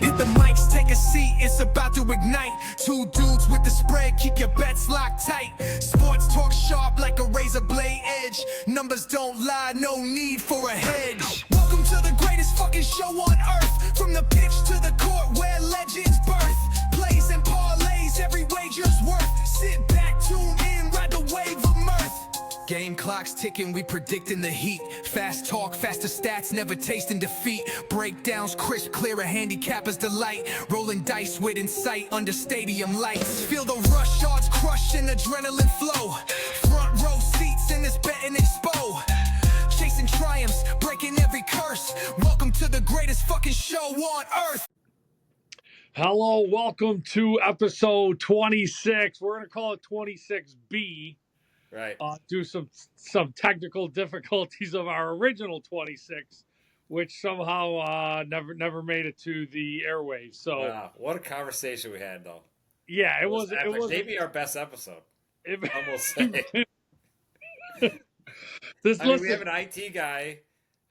If the mics take a seat, it's about to ignite. Two dudes with the spread, keep your bets locked tight. Sports talk sharp like a razor blade edge. Numbers don't lie, no need for a hedge. Welcome to the greatest fucking show on earth. From the pitch to the court where legends birth. Plays and parlays, every wager's worth. Sit back, tune in, ride the wave of mirth. Game clock's ticking, we predicting the heat. Fast talk, faster stats, never tasting defeat. Breakdowns crisp, clear, a handicapper's delight. Rolling dice with insight under stadium lights. Feel the rush, odds crush and adrenaline flow. Front row seats in this betting expo. Chasing triumphs, breaking every curse. Welcome to the greatest fucking show on earth. Hello, welcome to episode 26. We're going to call it 26B. Right. Due some technical difficulties of our original 26, which somehow never made it to the airwaves. So wow, what a conversation we had, though. Yeah, it was maybe our best episode. I will say. We have an IT guy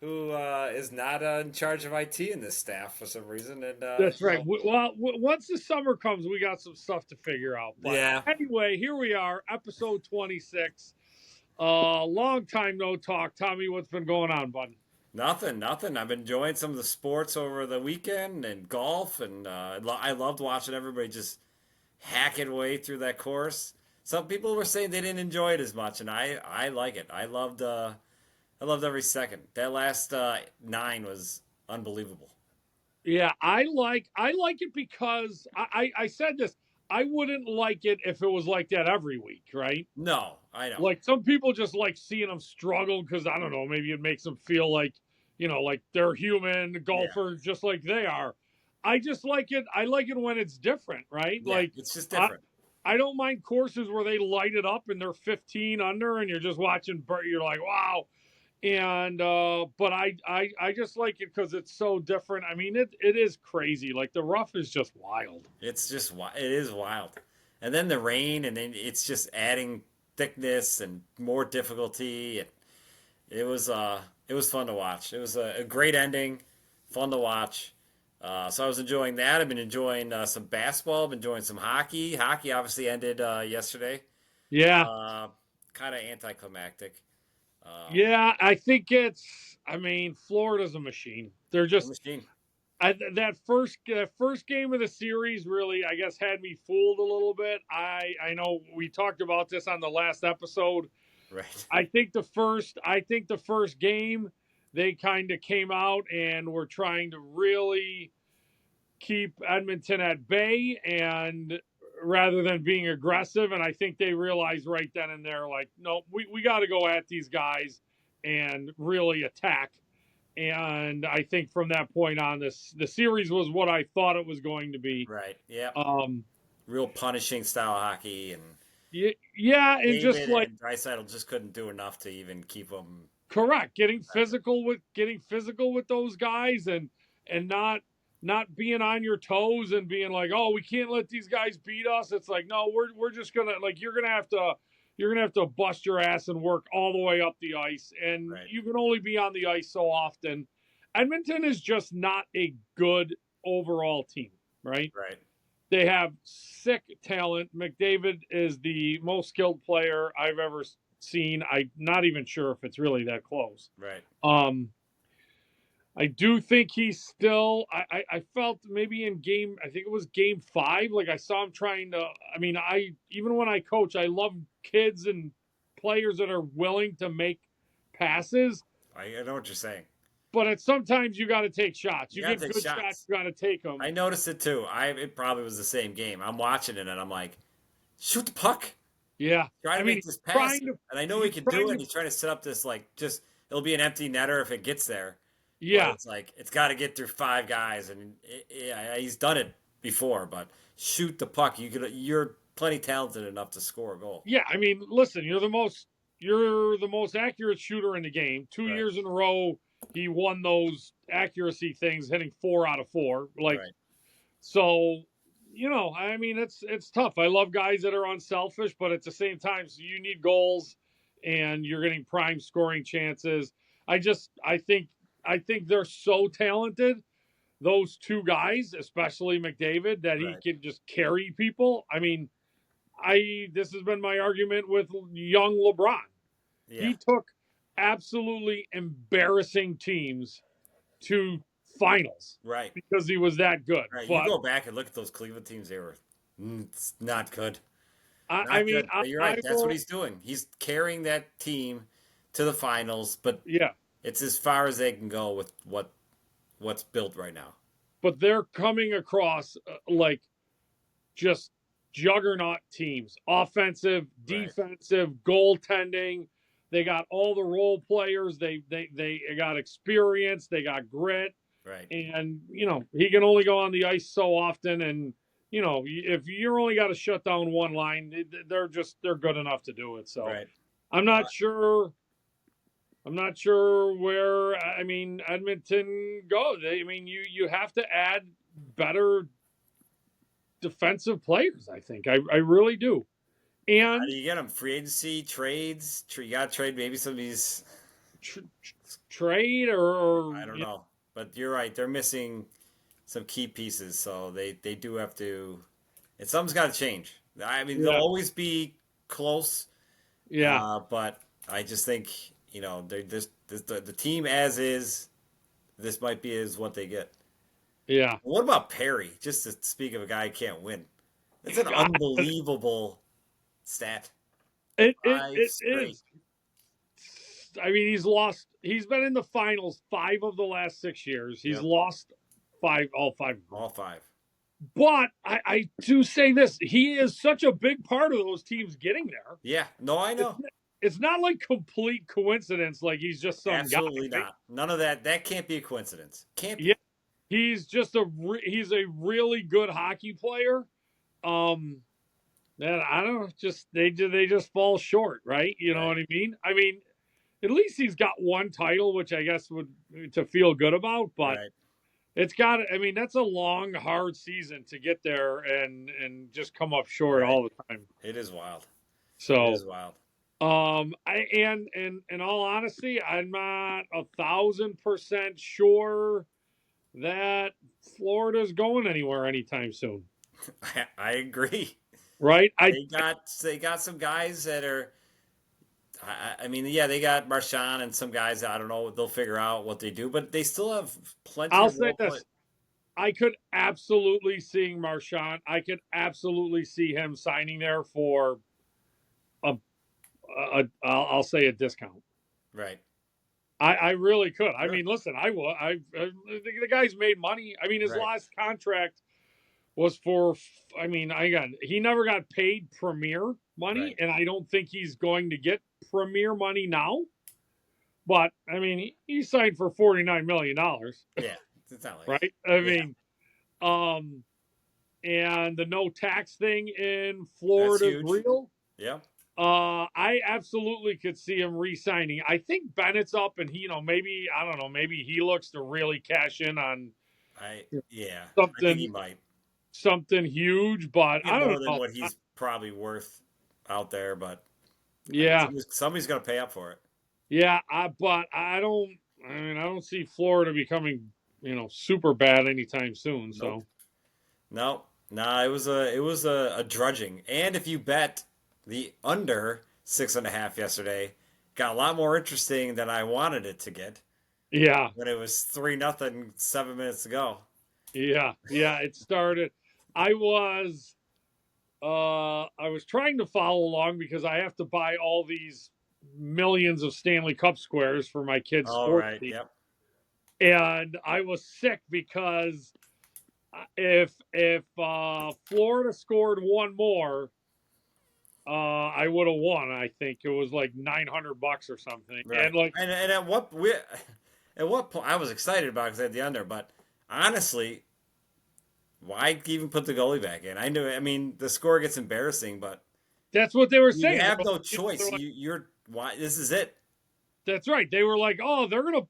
who is not in charge of IT in this staff for some reason, and that's right. Well, once the summer comes, we got some stuff to figure out. But yeah. Anyway, here we are, episode 26. Long time no talk. Tommy, what's been going on, bud? Nothing. I've been enjoying some of the sports over the weekend and golf, and I loved watching everybody just hack it away through that course. Some people were saying they didn't enjoy it as much, and I like it. I loved every second. That last 9 was unbelievable. Yeah, I like it because I said this. I wouldn't like it if it was like that every week, right? No, I know. Like some people just like seeing them struggle because I don't know, maybe it makes them feel like, like they're human golfers just like they are. I just like it. I like it when it's different, right? Yeah, like it's just different. I don't mind courses where they light it up and they're 15 under and you're just watching. You're like, wow. And but I just like it because it's so different. I mean, it is crazy. Like the rough is just wild. It is wild, and then the rain, and then it's just adding thickness and more difficulty. And it was fun to watch. It was a great ending, fun to watch. So I was enjoying that. I've been enjoying some basketball. I've been enjoying some hockey. Hockey obviously ended yesterday. Yeah. Kind of anticlimactic. Yeah, I think Florida's a machine. They're just a machine. That first game of the series really, I guess, had me fooled a little bit. I know we talked about this on the last episode. Right. I think the first game they kind of came out and were trying to really keep Edmonton at bay and rather than being aggressive. And I think they realized right then and there, like, no, we got to go at these guys and really attack. And I think from that point on, the series was what I thought it was going to be. Right. Yeah. Real punishing style hockey, and yeah, and just like Draisaitl just couldn't do enough to even keep them. Correct. Getting physical with those guys and not being on your toes and being like, oh, we can't let these guys beat us. It's like, no, we're just gonna, like, you're gonna have to bust your ass and work all the way up the ice, and you can only be on the ice so often. Edmonton is just not a good overall team, right? Right. They have sick talent. McDavid is the most skilled player I've ever seen. I'm not even sure if it's really that close. Right. I do think he's still, I felt maybe in I think it was game 5, like I saw him trying to, even when I coach, I love kids and players that are willing to make passes. I know what you're saying. But sometimes you got to take shots. You get good shots, you got to take them. I noticed it too. It probably was the same game. I'm watching it and I'm like, shoot the puck. Yeah. Try to make this pass. And I know he can do it. He's trying to set up this, it'll be an empty netter if it gets there. Yeah, but it's got to get through 5 guys, and he's done it before. But shoot the puck. You're plenty talented enough to score a goal. Yeah, listen, you're the most accurate shooter in the game. 2 years in a row, he won those accuracy things, hitting 4 out of 4. So it's tough. I love guys that are unselfish, but at the same time, so you need goals, and you're getting prime scoring chances. I think I think they're so talented, those two guys, especially McDavid, that he Right. can just carry people. I mean, this has been my argument with young LeBron. Yeah. He took absolutely embarrassing teams to finals Right. because he was that good. Right. You But go back and look at those Cleveland teams; they were it's not good. I Not mean, good. But you're I right. That's what will. he's doing. He's carrying that team to the finals, but Yeah, it's as far as they can go with what's built right now. but they're coming across like just juggernaut teams, offensive, Right. defensive, goaltending. They got all the role players. They got experience. They got grit. Right. And he can only go on the ice so often. And if you're only got to shut down one line, they're good enough to do it. So Right. I'm not sure. I'm not sure where Edmonton goes. I mean, you have to add better defensive players. I think I really do. How And do you get them? Free agency, trades. You got to trade maybe some of these. tr- trade or I don't know, but you're right. They're missing some key pieces, so they do have to. And something's got to change. I mean, they'll yeah, always be close, yeah, but I just think they're just the team as is. This might be is what they get. yeah. What about Perry? Just to speak of a guy who can't win, that's an unbelievable stat. Five It straight. is. I mean, he's lost. He's been in the finals 5 of the last 6 years. He's Yep, lost all 5 of them. all five. But I do say this: he is such a big part of those teams getting there. Yeah, no, I It's, know. it's not like complete coincidence. Like he's just some Absolutely guy. Right? not. None of that. That can't be a coincidence. Can't Yeah, be. he's just he's a really good hockey player. And I don't know, just they just fall short, right? You know Right. what I mean? I mean, at least he's got one title, which I guess would to feel good about. But Right. it's got. I mean, that's a long, hard season to get there and just come up short Right. all the time. It is wild. It So, is wild. I and in all honesty, I'm not 1,000% sure that Florida's going anywhere anytime soon. I agree. Right? They got some guys that are. I mean, yeah, they got Marchand and some guys. I don't know. They'll figure out what they do, but they still have plenty I'll of say role play. this. I could absolutely see Marchand. I could absolutely see him signing there for I'll say a discount. Right. I really could. I Sure. mean, listen, I will. The guy's made money. I mean, his Right. last contract was for. I mean, he never got paid premier money, Right. and I don't think he's going to get premier money now. But I mean, he signed for $49 million, Yeah. It's not like. right? I Yeah. mean, um, and the no tax thing in That's Florida's huge. real. Yep. I absolutely could see him re-signing. I think Bennett's up, and maybe I don't know, maybe he looks to really cash in on Yeah. I think he something might something huge. But get I more don't than know. what he's probably worth out there, but Yeah, somebody's going to pay up for it. yeah. But I don't. I mean, I don't see Florida becoming super bad anytime soon. Nope. So No. Nah. It was a drudging, and if you bet the under 6.5 yesterday, got a lot more interesting than I wanted it to get yeah, when it was 3-0 7 minutes ago. yeah. It started. I was I was trying to follow along because I have to buy all these millions of Stanley Cup squares for my kids' All sports right. team. Yep. And I was sick because if Florida scored one more, I would have won. I think it was like $900 or something. Right. And like, And at what point I was excited about because I had the under, but honestly, why even put the goalie back in? I knew. I mean, the score gets embarrassing, but that's what they were you saying. have no They're choice. like, You're why this is it. that's right. They were like, oh, they're gonna,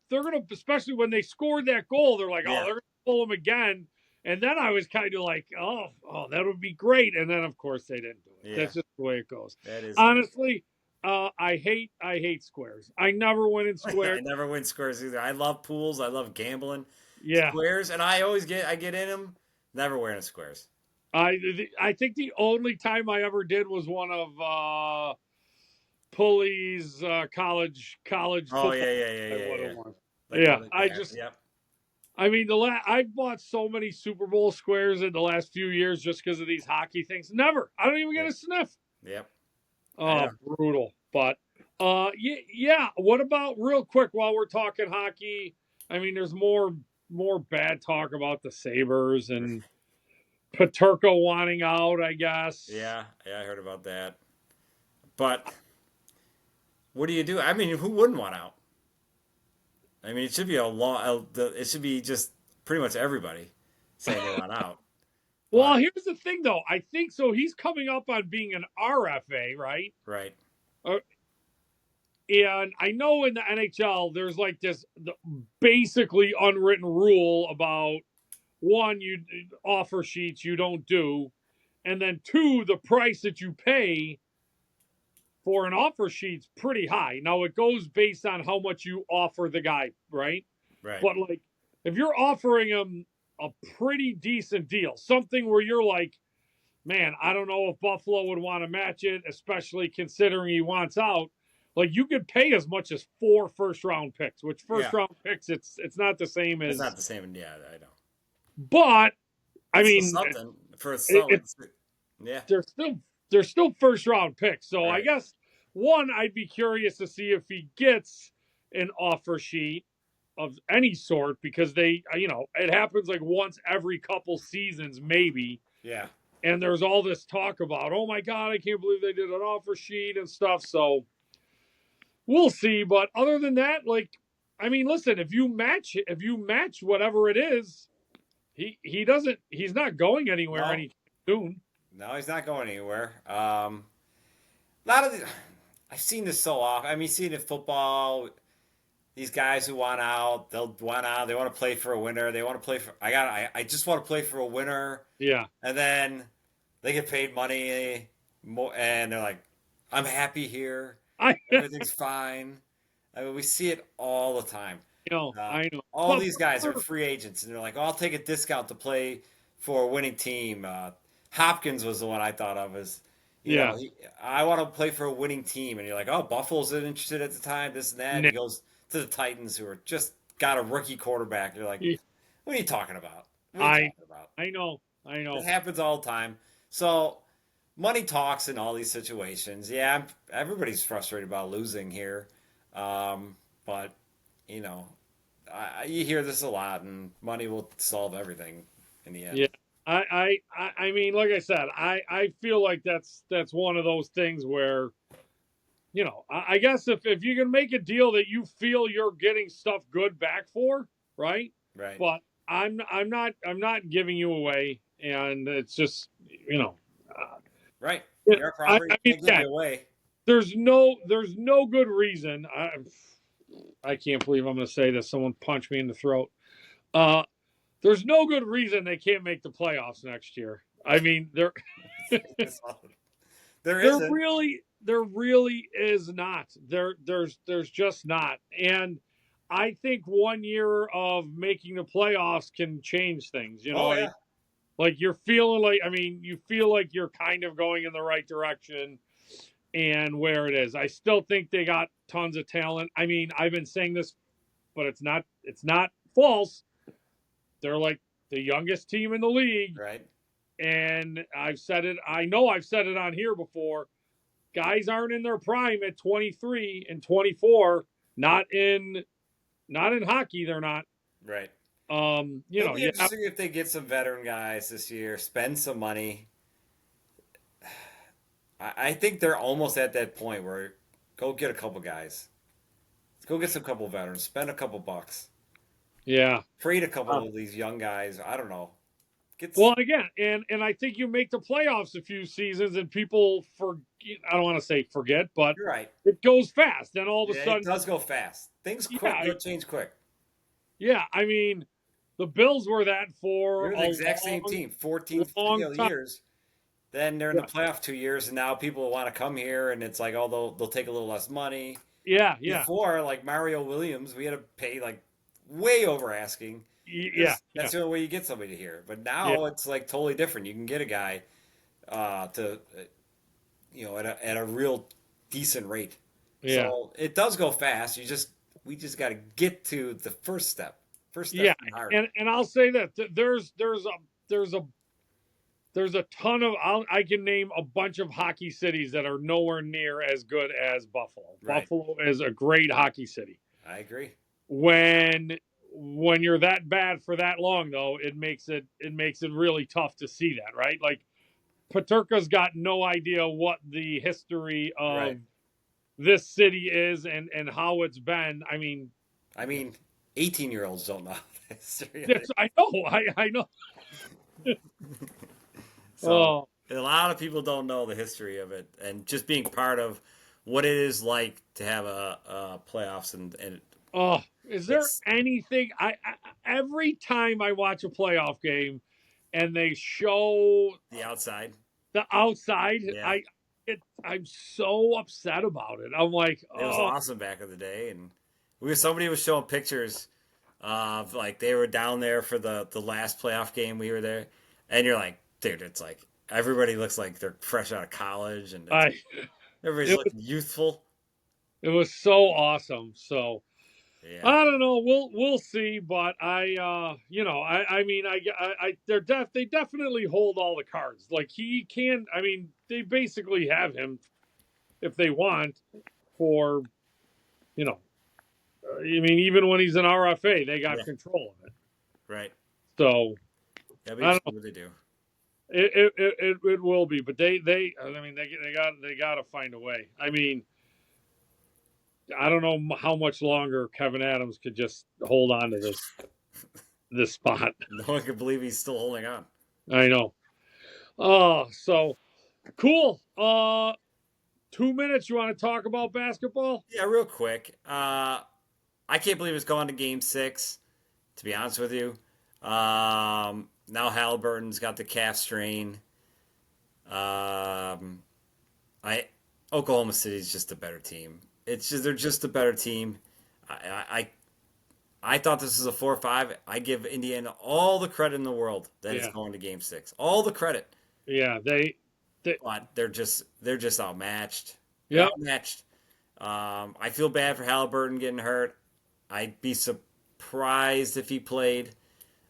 especially when they scored that goal. They're like, oh, Yeah. they're gonna pull them again. And then I was kind of like, that would be great. And then of course they didn't do it. Yeah. That's just the way it goes. That is. Honestly, I hate squares. I never win in I squares. never win squares either. I love pools. I love gambling. Yeah. Squares, and I get in them. Never wearing squares. I think the only time I ever did was one of Pulley's college Oh football. yeah, yeah, yeah, yeah, What it yeah. was. Like Yeah, one of I yeah, just yep, I mean I've bought so many Super Bowl squares in the last few years just because of these hockey things. Never. I don't even get yep, a sniff. yep. I Oh, know. brutal. But yeah, yeah. What about real quick while we're talking hockey? I mean, there's more bad talk about the Sabres and Paterka wanting out, I guess. Yeah, yeah, I heard about that. But what do you do? I mean, who wouldn't want out? I mean, it should be a law. It should be just pretty much everybody saying they want out. Well, But here's the thing, though. I think so. He's coming up on being an RFA, right? right, Uh, and I know in the NHL, there's like this basically unwritten rule about one, you offer sheets you don't do, and then two, the price that you pay for an offer sheet's pretty high. Now it goes based on how much you offer the guy, right? right, But like, if you're offering him a pretty decent deal, something where you're like, man, I don't know if Buffalo would want to match it, especially considering he wants out. Like you could pay as much as 4 first round picks, which first yeah. round picks it's not the same It's as. not the same. Yeah, I know. But I It's still mean, something for it, some. it, Yeah, they're still first round picks. So I right. guess one, I'd be curious to see if he gets an offer sheet of any sort because it happens like once every couple seasons maybe. Yeah, And there's all this talk about, oh my God, I can't believe they did an offer sheet and stuff. So we'll see. But other than that, like, I mean, listen, if you match whatever it is, he's not going anywhere no, anytime soon. no, he's not going anywhere. A lot of I've seen this so often. I mean, seen in football. These guys who want out, they'll want out. They want to play for a winner. They want to play for. I just want to play for a winner. Yeah. And then they get paid money, and they're like, "I'm happy here. I Everything's fine." I mean, we see it all the time. know, Uh, I know. all But these guys are free agents, and they're like, "Oh, I'll take a discount to play for a winning team." Hopkins was the one I thought of as, yeah. I want to play for a winning team, and you're like, "Oh, Buffalo's interested at the time, this and that." And No, he goes to the Titans, who are just got a rookie quarterback. You're like, "What are you talking about? What are you I talking about?" I know. I It know. happens all the time. So money talks in all these situations. Yeah, everybody's frustrated about losing here, but you know, you hear this a lot, and money will solve everything in the Yeah. end. I mean, like I said, I feel like that's one of those things where, I guess if you can make a deal that you feel you're getting stuff good back for, right? Right, But I'm not giving you away, and it's just uh, right. yeah, Your I, property I mean, can't give yeah, you away. there's no good reason. I can't believe I'm going to say this. Someone punched me in the throat. Uh, there's no good reason they can't make the playoffs next year. I mean, There there isn't. really is not. There's just not. And I think 1 year of making the playoffs can change things. You know Oh what I mean? yeah, Like you're feeling like you feel like you're kind of going in the right direction and where it is. I still think they got tons of talent. I mean, I've been saying this, but it's not false. They're like the youngest team in the league. right. And I've said it, I know I've said it on here before. Guys aren't in their prime at 23 and 24. Not in hockey, they're not. Right. You It'll know, be interesting if they get some veteran guys this year, spend some money. I think they're almost at that point where go get a couple guys. Go get some couple veterans. Spend a couple bucks. yeah. Trade a couple of these young guys. I don't know. Get Well, again, and I think you make the playoffs a few seasons, and people I don't want to say forget, but You're right. it goes fast. Then all of a Yeah, it sudden, does go fast. Things quick. yeah, They'll change quick. yeah. I mean, the Bills were that for You're the a exact same team. 14 long time. years. Then they're in the playoff 2 years, and now people want to come here, and it's like, oh, they'll take a little less money. Yeah, yeah, Before, like Mario Williams, we had to pay like way over asking yeah, because yeah, that's the only way you get somebody here. But yeah, now it's like totally different. You can get a guy to at a real decent rate. yeah, So it does go fast. We just got to get to the first step. First yeah. step hard. And I'll say that there's a there's a ton of I can name a bunch of hockey cities that are nowhere near as good as Buffalo. Right. Buffalo is a great hockey city. I agree. When you're that bad for that long though, it makes it really tough to see that, right? Like Paterka's got no idea what the history of Right. this city is and how it's been. I mean, 18-year-olds don't know the history of Yes, it. I know. I know. So Oh, a lot of people don't know the history of it, and just being part of what it is like to have a playoffs and oh, is there it's anything I every time I watch a playoff game and they show the outside. the outside, Yeah, I'm so upset about it. I'm like, it was oh, awesome back in the day, and somebody was showing pictures of like they were down there for the last playoff game we were there, and you're like, dude, it's like everybody looks like they're fresh out of college, and I everybody's it, looking youthful. it was so awesome. So Yeah, I don't know. We'll see, but I mean, they definitely hold all the cards. Like he can. I mean, they basically have him if they want for you know. I mean, even when he's an RFA, they got yeah, control of it. right. So Yeah, I maybe don't see know. what they do. It will be, but they. I mean, they got to find a way. I mean, I don't know how much longer Kevin Adams could just hold on to this spot. No one can believe he's still holding on. I know. Oh, so cool. 2 minutes. You want to talk about basketball? Yeah, real quick. I can't believe it's gone to Game 6. To be honest with you, now Halliburton's got the calf strain. I Oklahoma City's just a better team. They're just a better team. I thought this was a 4-5. I give Indiana all the credit in the world that it's Yeah, going to Game 6. All the credit. yeah. But they're just outmatched. They're Yep. outmatched. I feel bad for Halliburton getting hurt. I'd be surprised if he played.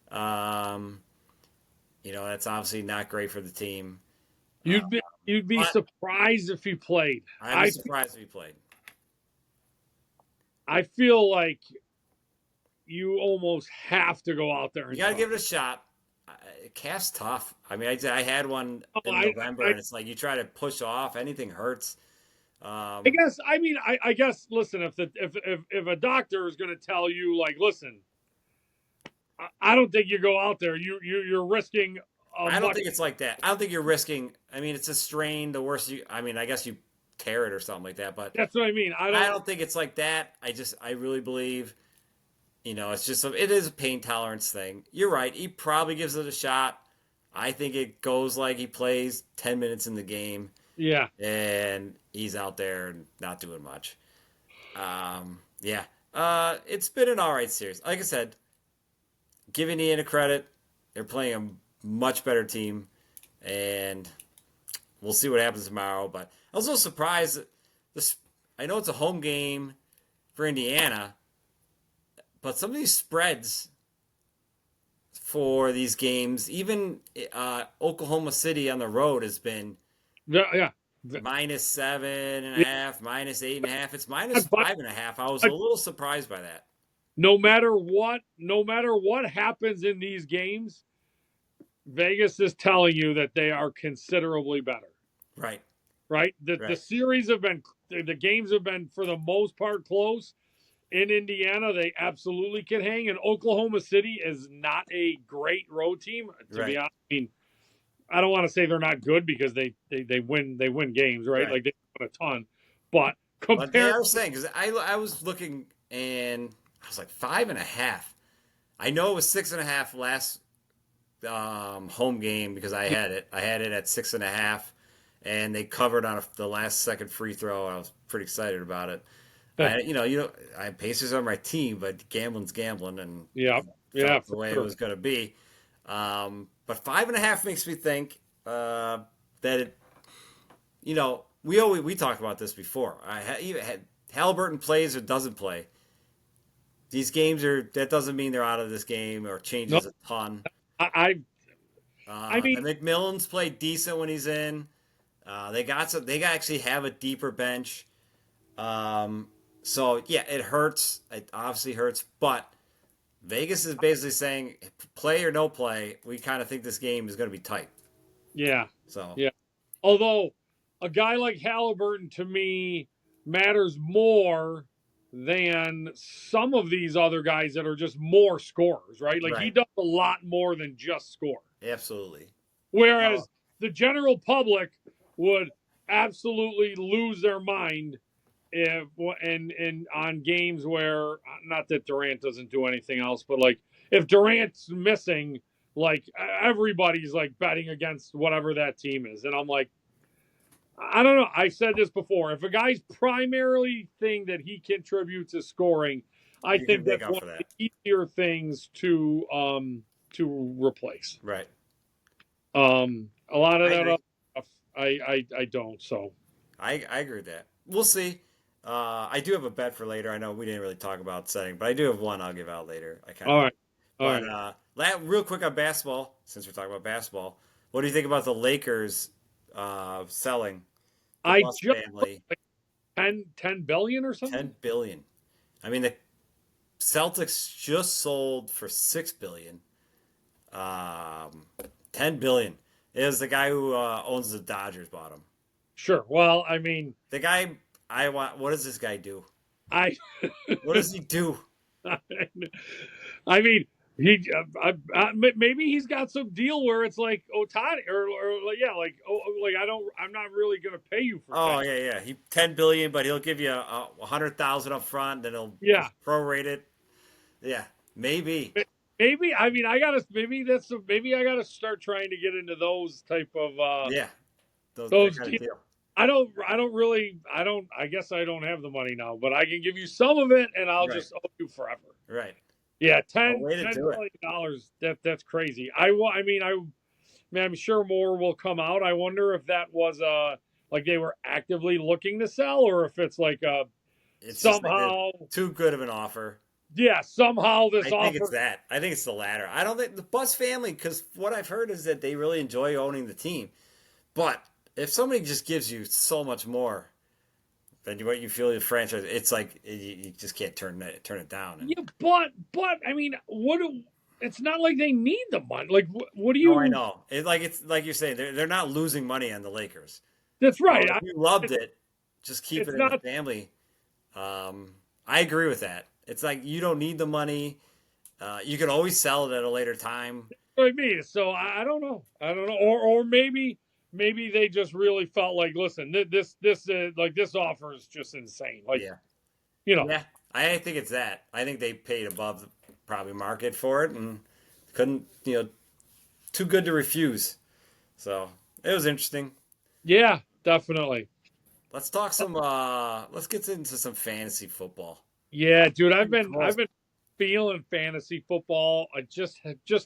That's obviously not great for the team. Uh, You'd be but surprised if he played. I'd be surprised if he played. I feel like you almost have to go out there You and got to try. give it a shot. Calf's tough. I mean, I had one Oh, in November, and it's like you try to push off, anything hurts. I guess. I mean, I guess. Listen, if a doctor is going to tell you, like, listen, I don't think you go out there. You're risking a I don't much. think it's like that. I don't think you're risking. I mean, it's a strain. The worst I mean, I guess you tear it or something like that, but That's what I mean. I don't think it's like that. I really believe, it's just it is a pain tolerance thing. You're right. He probably gives it a shot. I think it goes like he plays 10 minutes in the game Yeah. and he's out there and not doing much. Yeah. It's been an all right series. Like I said, give Indiana credit. They're playing a much better team, and we'll see what happens tomorrow. But I was a little surprised that this. I know it's a home game for Indiana, but some of these spreads for these games, even Oklahoma City on the road has been Yeah. -7.5, -8.5. It's minus But 5.5. I was a little surprised by that. no matter what happens in these games, Vegas is telling you that they are considerably better. Right. Right? The Right. series the games have been for the most part close. In Indiana, they absolutely can hang, and Oklahoma City is not a great road team. To be Right. honest, I mean, I don't want to say they're not good because they win games, right? Right. Like they win a ton, but But they compared, are saying, because I was looking and I was like 5.5. I know it was 6.5 home game because I had it. I had it at 6.5, and they covered on the last second free throw. I was pretty excited about it. Pacers are my team, but gambling's gambling, and Yeah, yeah, felt the for way it sure. was going to be. But 5.5 makes me think that it. We talked about this before. Even had Halliburton plays or doesn't play. These games that doesn't mean they're out of this game or No, changes a ton. I, I mean, And McMillan's played decent when he's in. They got some. They actually have a deeper bench. So yeah, it hurts. It obviously hurts, but Vegas is basically saying, play or no play. We kind of think this game is going to be tight. yeah, So yeah. Although a guy like Halliburton to me matters more than some of these other guys that are just more scorers, right? Like he right, does a lot more than just score. absolutely. Oh, Whereas the general public would absolutely lose their mind if and on games where not that Durant doesn't do anything else, but like if Durant's missing, like everybody's like betting against whatever that team is. And I'm like, I don't know. I said this before. If a guy's primarily thing that he contributes is scoring, I you can think make that's up one for of that. the easier things to replace. Right. A lot of I that other agree. stuff, I don't. So I agree with that. We'll see. I do have a bet for later. I know we didn't really talk about setting, but I do have one I'll give out later. I kind all of. right, all But right. real quick on basketball, since we're talking about basketball, what do you think about the Lakers selling the I Bus just family like 10 billion or something. 10 billion? I mean, the Celtics just sold for 6 billion. 10 billion. It was the guy who owns the Dodgers bought him. Sure. Well, I mean, The guy I want. What does this guy do? I, What does he do? I mean, maybe he's got some deal where it's like Otani or like, yeah, like like I'm not really gonna pay you for Oh 10. yeah, yeah. He 10 billion, but he'll give you 100,000 up front, then he'll Yeah, just prorate it. Yeah, maybe. maybe. I mean, maybe I gotta start trying to get into those type of Yeah, that those kind of deals. deal. I guess I don't have the money now, but I can give you some of it and I'll Right, just owe you forever. right. Yeah, A way to ten do it. billion dollars. That's crazy. I mean, I'm sure more will come out. I wonder if that was like they were actively looking to sell, or if it's like It's just like they're somehow, too good of an offer. yeah, somehow this I think it's offer. that. I think it's the latter. I don't think the Bus family, because what I've heard is that they really enjoy owning the team. But if somebody just gives you so much more than what you feel your franchise, it's like you just can't turn it down. And Yeah, but I mean, it's not like they need the money. Like, what do no, I you? know. It's like you're saying they're not losing money on the Lakers. That's So right. if you loved it, just keep It's it in the not family. I agree with that. It's like you don't need the money. You can always sell it at a later time. what I mean. So I don't know. I don't know. Or maybe they just really felt like, listen, this like this offer is just insane. Like, Yeah, you know, yeah. I think it's that. I think they paid above the probably market for it and couldn't, too good to refuse. So it was interesting. yeah, definitely. Let's talk some. Let's get into some fantasy football. Yeah, dude, Pretty I've close. been feeling fantasy football. I just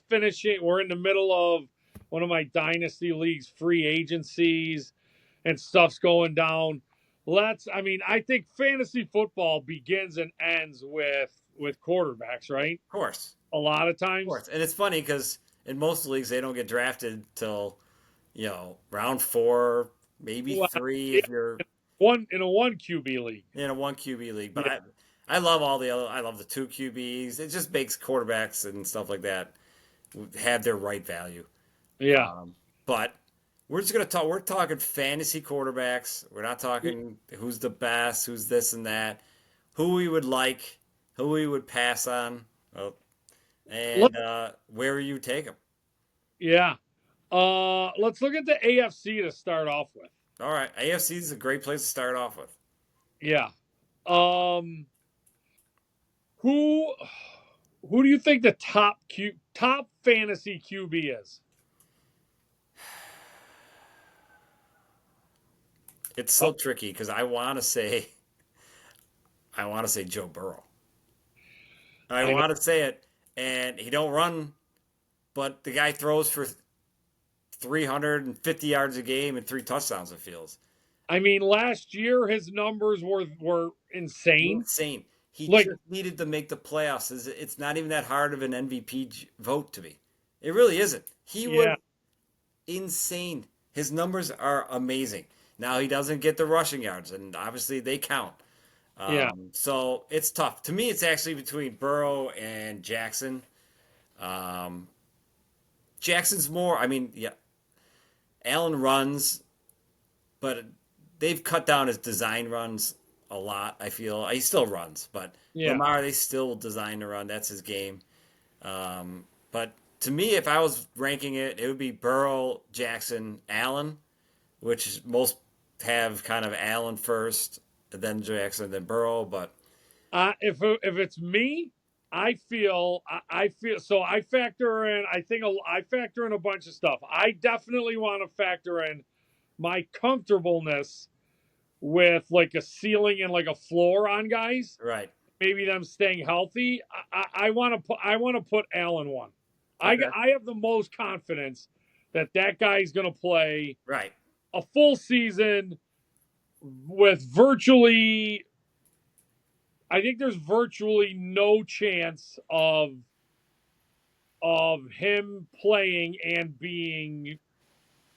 finishing. We're in the middle of one of my dynasty leagues, free agencies, and stuff's going down. I mean, I think fantasy football begins and ends with quarterbacks, right? Of course, A lot of of times. course. And it's funny because in most leagues they don't get drafted till round four, maybe Well, three yeah, if you're one in a one QB league. in a one QB league. But Yeah, I love all the other. I love the two QBs. It just makes quarterbacks and stuff like that have their right value. yeah. Um, but we're just gonna talk. We're talking fantasy quarterbacks. We're not talking who's the best, who's this and that, who we would like, who we would pass on, Let, and where you take them. yeah. Let's look at the AFC to start off with. All right, AFC is a great place to start off with. Yeah. Um, who? Who do you think the top fantasy QB is? It's so tricky because I want to say Joe Burrow. I I know. want to say it, and he don't run, but the guy throws for 350 yards a game and 3 touchdowns. It feels I mean, last year his numbers were insane. insane. He Like, just needed to make the playoffs. It's not even that hard of an MVP vote to me. It really isn't. He yeah, was insane. His numbers are amazing. Now he doesn't get the rushing yards, and obviously they count. yeah. So it's tough. To me, it's actually between Burrow and Jackson. Um, Jackson's more. I mean, yeah, Allen runs, but they've cut down his design runs a lot. I feel he still runs, but Yeah. Lamar they still design to run. That's his game. But to me, if I was ranking it, it would be Burrow, Jackson, Allen, which most have kind of Allen first, then Jackson, then Burrow. But If it's me, I feel so. I factor in. I factor in a bunch of stuff. I definitely want to factor in my comfortableness with like a ceiling and like a floor on guys. right, Maybe them staying healthy. I want to put. I want to put Allen one. okay, I have the most confidence that that guy's going to play right, a full season with virtually. I think there's virtually no chance of him playing and being,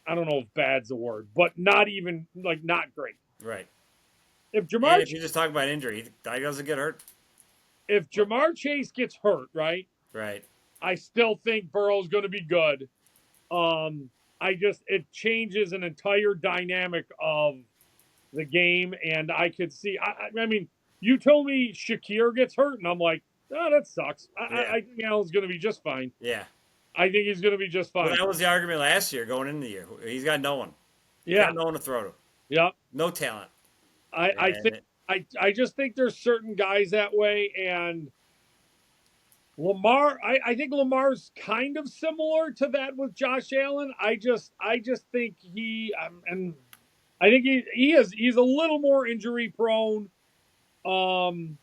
I don't know if bad's a word, but not even like not great. right. If And Jamar if you just talk about injury, guy doesn't get hurt. if Jamar Chase gets hurt, right? Right, I still think Burrow's going to be good. I just it changes an entire dynamic of the game, and I could see. I mean, you told me Shakir gets hurt, and I'm like, oh, that sucks. yeah, I think Allen's going to be just fine. yeah. I think he's going to be just Well, fine. that was the argument last year going into the year. He's got no one. He's Yeah, got no one to throw to. yeah. No talent. I think And I just think there's certain guys that way, and Lamar. I think Lamar's kind of similar to that with Josh Allen. I just think and I think he's a little more injury prone. Um,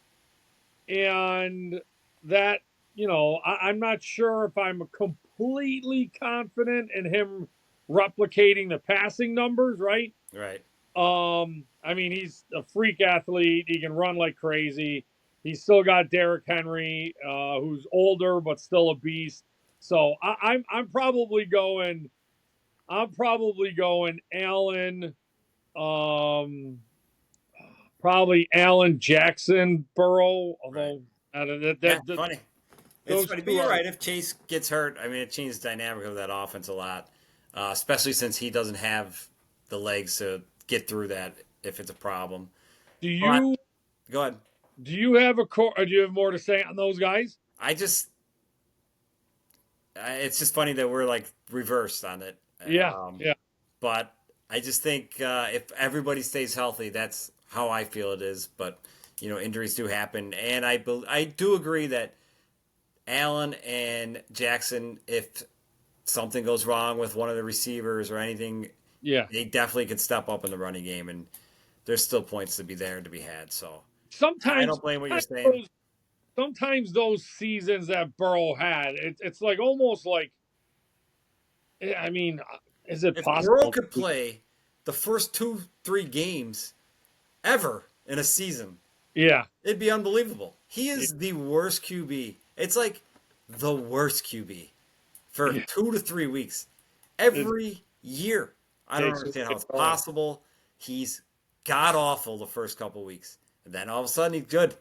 and that I'm not sure if I'm completely confident in him replicating the passing numbers, right? right, I mean, he's a freak athlete. He can run like crazy. He's still got Derrick Henry, who's older but still a beast. So I'm probably going. I'm probably going Allen. Um, Probably Allen, Jackson, Burrow. right. Although Yeah, funny. It's those funny, but two you're are right. If Chase gets hurt, I mean, it changes the dynamic of that offense a lot, especially since he doesn't have the legs to get through that if it's a problem. Do But you go ahead. do you have a core? Or do you have more to say on those guys? I just, it's just funny that we're like reversed on it. Yeah, Um, yeah, but I just think if everybody stays healthy, that's how I feel it is. But injuries do happen, and I do agree that Allen and Jackson, if something goes wrong with one of the receivers or anything, yeah. they definitely can step up in the running game, and there's still points to be there to be had. So I Sometimes, don't blame what you're sometimes saying. those, sometimes those seasons that Burrow had, it's like almost like. I mean, is it If Burrow possible? could play the first 2-3 games ever in a season, Yeah, it'd be unbelievable. He is the worst QB. It's like the worst QB for yeah. 2 to 3 weeks It every year. I don't takes understand how it's going. possible. He's god awful the first couple weeks, and then all of a sudden he's good.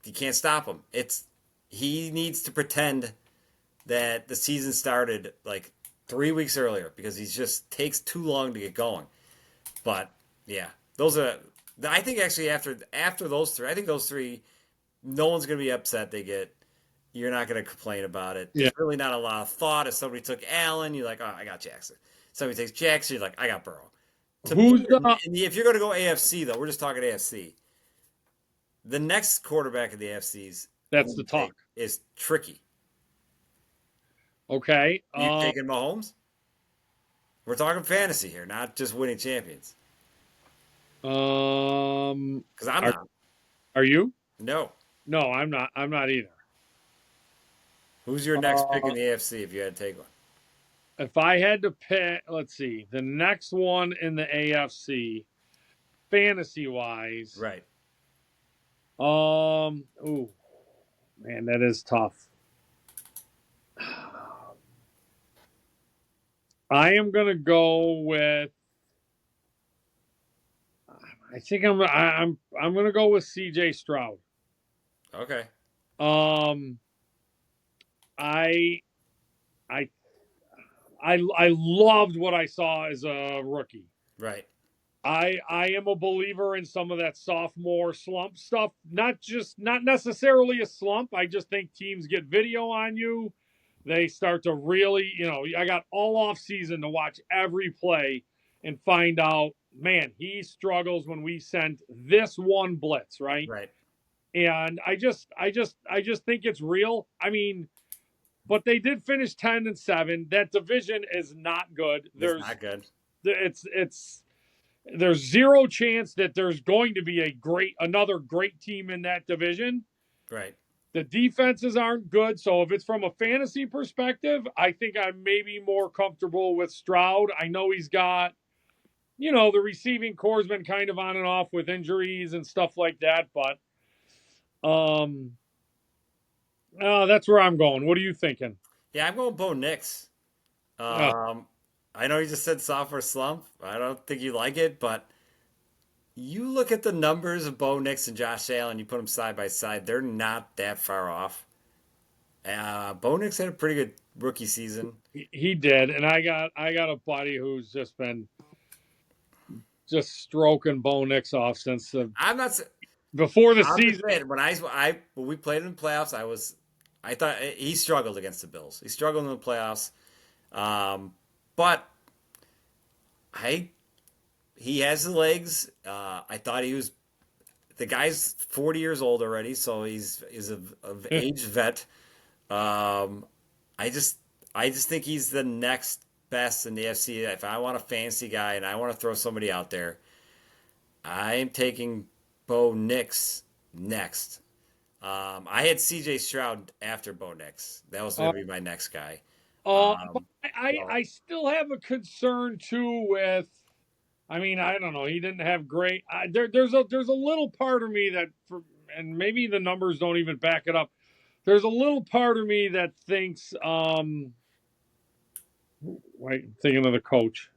You can't stop him. He needs to pretend that the season started like 3 weeks earlier because he just takes too long to get going. But yeah, those are. I think actually after those three, I think those three, no one's going to be upset. You're not going to complain about it. Yeah. There's really not a lot of thought. If somebody took Allen, you're like, oh, I got Jackson. Somebody takes Jackson, you're like, I got Burrow. To me, Who's the if you're going to go AFC though, we're just talking AFC. The next quarterback of the AFC's That's who the you take? talk. is tricky. Okay. You taking Mahomes? We're talking fantasy here, not just winning champions. Um, Because I'm are not. are you? No. No, I'm not. I'm not either. Who's your next pick in Uh, the AFC if you had to take one? if I had to pick, let's see, the next one in the AFC, fantasy wise, Right. ooh, man, that is tough. I am gonna go with. I think I'm gonna go with C.J. Stroud. Okay. Um, I I I loved what I saw as a rookie. Right. I am a believer in some of that sophomore slump stuff. Not necessarily a slump. I just think teams get video on you. They start to really, I got all off season to watch every play and find out, man, he struggles when we sent this one blitz, right? Right. And I just think it's real. I mean, but they did finish 10-7. That division is not good. It's not good. It's there's zero chance that there's going to be another great team in that division. Right. The defenses aren't good, so if it's from a fantasy perspective, I think I'm maybe more comfortable with Stroud. I know he's got, the receiving core's been kind of on and off with injuries and stuff like that, but that's where I'm going. What are you thinking? Yeah, I'm going Bo Nix. Uh, I know you just said sophomore slump. I don't think you like it, but you look at the numbers of Bo Nix and Josh Allen, you put them side by side, they're not that far off. Bo Nix had a pretty good rookie season. he did, and I got a buddy who's just been just stroking Bo Nix off since I'm not. before the I'm just season. saying when we played in the playoffs, I thought he struggled against the Bills. He struggled in the playoffs, but he has the legs. I thought he was the guy's 40 years old already, so he's of age vet. Um, I just I just think he's the next best in the FC. If I want a fantasy guy and I want to throw somebody out there, I am taking Bo Nix next. I had C.J. Stroud after Bo Nix. That was going Uh, to be my next guy. but I So I still have a concern too with. I mean, I don't know. He didn't have great. There's a little part of me and maybe the numbers don't even back it up. There's a little part of me that thinks, wait, I'm thinking of the coach,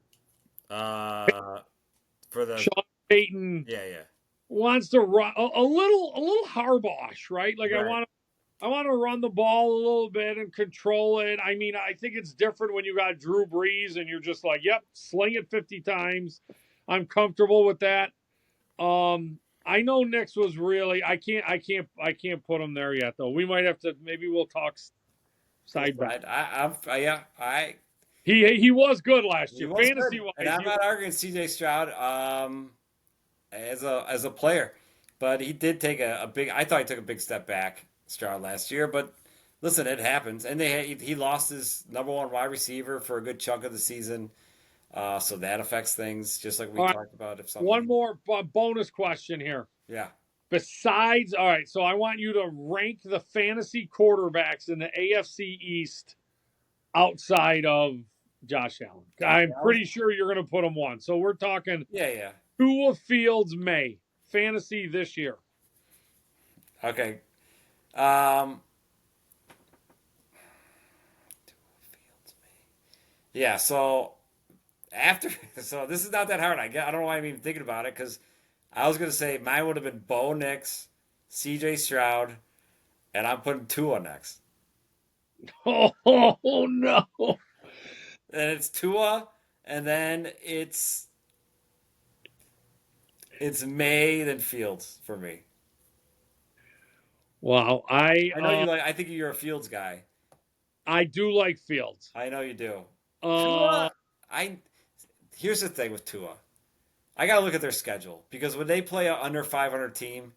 uh, for the Sean Payton yeah, yeah, wants to run a little Harbaugh, right? Like I right, want to run the ball a little bit and control it. I mean, I think it's different when you got Drew Brees and you're just like, yep, sling it 50 times. I'm comfortable with that. I know Nick's was really. I can't put him there yet though. We might have to. Maybe we'll talk side by. yeah, I He was good last he year, was fantasy good, and wise. I'm not arguing C.J. Stroud as a player, but he did take a big. I thought he took a big step back, Stroud last year, but listen, it happens, and he lost his number one wide receiver for a good chunk of the season, so that affects things, just like we All right, talked about. If one somebody, more bonus question here. yeah, Besides, all right, so I want you to rank the fantasy quarterbacks in the AFC East outside of Josh Allen. Josh I'm Allen, pretty sure you're going to put him one. So we're talking yeah, yeah, Tua Fields May fantasy this year. okay. Yeah, so after so this is not that hard. I don't know why I'm even thinking about it because I was gonna say mine would have been Bo Nix, C.J. Stroud, and I'm putting Tua next. Oh no. And it's Tua, and then it's May then Fields for me. Wow, I know you like. I think you're a Fields guy. I do like Fields. I know you do. Uh Tua, I here's the thing with Tua. I gotta look at their schedule because when they play a under 500 team,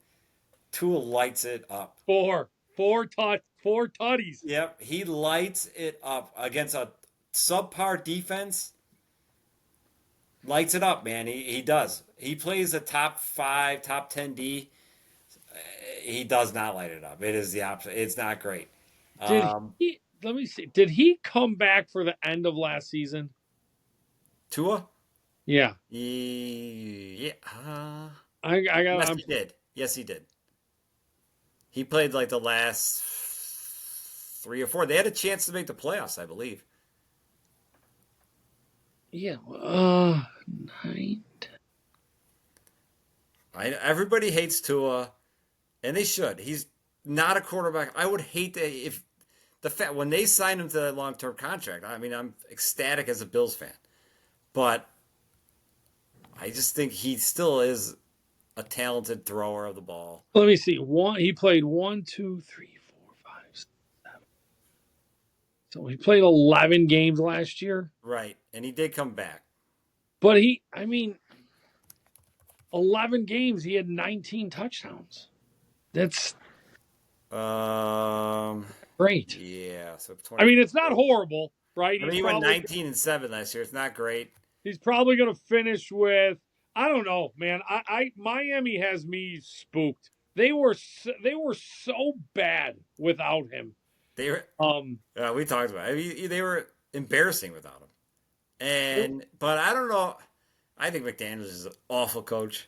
Tua lights it up. 4 tutties. Yep, he lights it up against a subpar defense. Lights it up, man. He does. He plays a top 5, top 10 D. He does not light it up. It is the opposite. It's not great. Did he? Let me see. Did he come back for the end of last season? Tua? Yeah. Yeah. I got. Yes, he did. Yes, he did. He played like the last 3 or 4. They had a chance to make the playoffs, I believe. Yeah. 9. Everybody hates Tua, and they should. He's not a quarterback. I would hate that if the fact when they signed him to that long-term contract. I mean, I'm ecstatic as a Bills fan, but I just think he still is a talented thrower of the ball. Let me see. He played 1, 2, 3, 4, 5, 6, 7. So he played 11 games last year. Right, and he did come back. But 11 games, he had 19 touchdowns. That's great. Yeah. So 20. I mean, it's not horrible, right? I mean, he went 19-7 last year. It's not great. He's probably going to finish with, I don't know, man. Miami has me spooked. They were so bad without him. They were. We talked about it. I mean, they were embarrassing without him. But I don't know. I think McDaniels is an awful coach.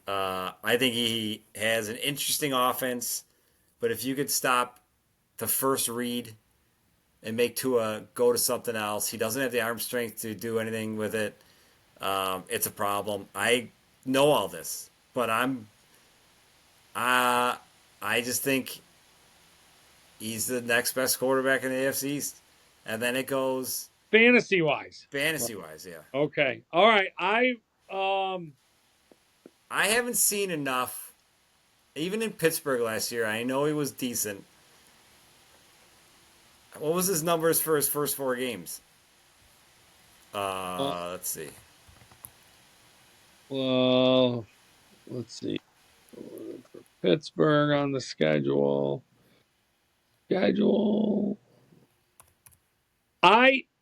I think he has an interesting offense, but if you could stop the first read and make Tua go to something else, he doesn't have the arm strength to do anything with it. It's a problem. I know all this, but I just think he's the next best quarterback in the AFC East, and then it goes fantasy wise, yeah. Okay, all right. I haven't seen enough. Even in Pittsburgh last year, I know he was decent. What was his numbers for his first 4 games? Let's see. Well, let's see. Pittsburgh on the schedule. I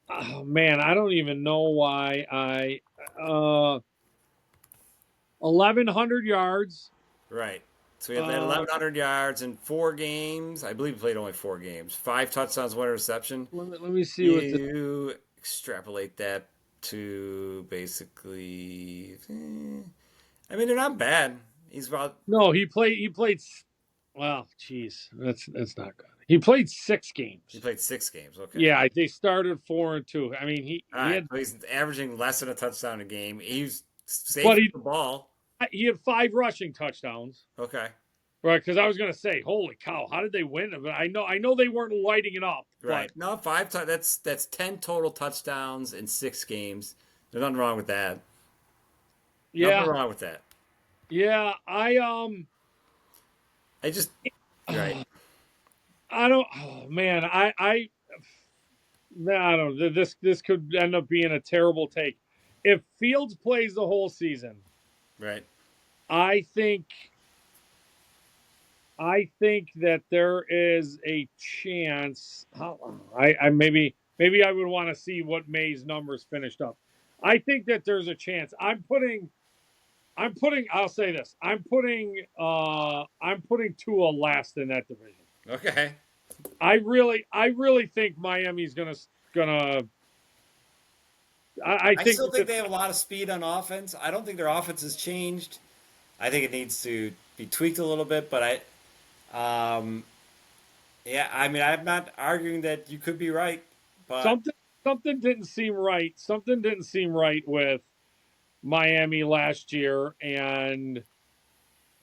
don't even know why 1,100 yards. Right. So he had 1,100 yards in 4 games. I believe he played only 4 games. 5 touchdowns, 1 interception. Let me see you extrapolate that to basically. I mean, they're not bad. He's about. No, he played. Well, geez, that's not good. He played 6 games. He played 6 games. Okay. Yeah, they started 4-2. I mean, he's averaging less than a touchdown a game. He's saving the ball. He had 5 rushing touchdowns. Okay. Right, because I was going to say, holy cow, how did they win? But I know they weren't lighting it up. Right. No, 5. That's 10 total touchdowns in 6 games. There's nothing wrong with that. Yeah. Nothing wrong with that. Yeah, I just. Right. I don't. Oh man, I don't know. This could end up being a terrible take. If Fields plays the whole season, right? I think that there is a chance. Maybe I would want to see what May's numbers finished up. I think that there's a chance. I'm putting. I'll say this. I'm putting Tua last in that division. Okay. I really think Miami's gonna. I still think they have a lot of speed on offense. I don't think their offense has changed. I think it needs to be tweaked a little bit, but yeah. I mean, I'm not arguing that you could be right, but something didn't seem right. Something didn't seem right with Miami last year, and